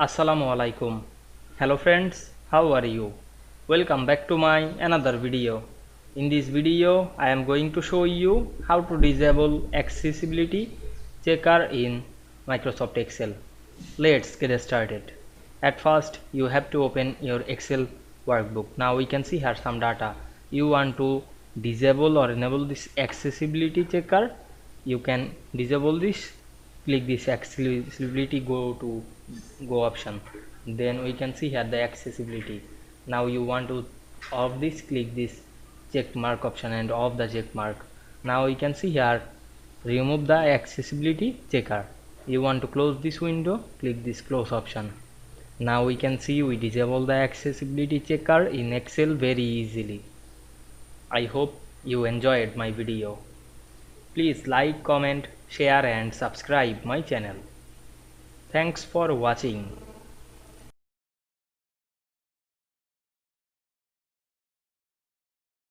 Assalamu Walaikum. Hello friends, how are you? Welcome back to my another video. In this video, I am going to show you how to disable accessibility checker in Microsoft Excel. Let's get started. At first, you have to open your Excel workbook. Now we can see here some data. You want to disable or enable this accessibility checker. You can disable this. Click this accessibility, go option, then we can see here the accessibility. Now you want to off this, click this check mark option and off the check mark. Now you can see here remove the accessibility checker. You want to close this window, click this close option. Now we can see we disable the accessibility checker in Excel very easily. I hope you enjoyed my video. Please like, comment, share and subscribe my channel. Thanks for watching.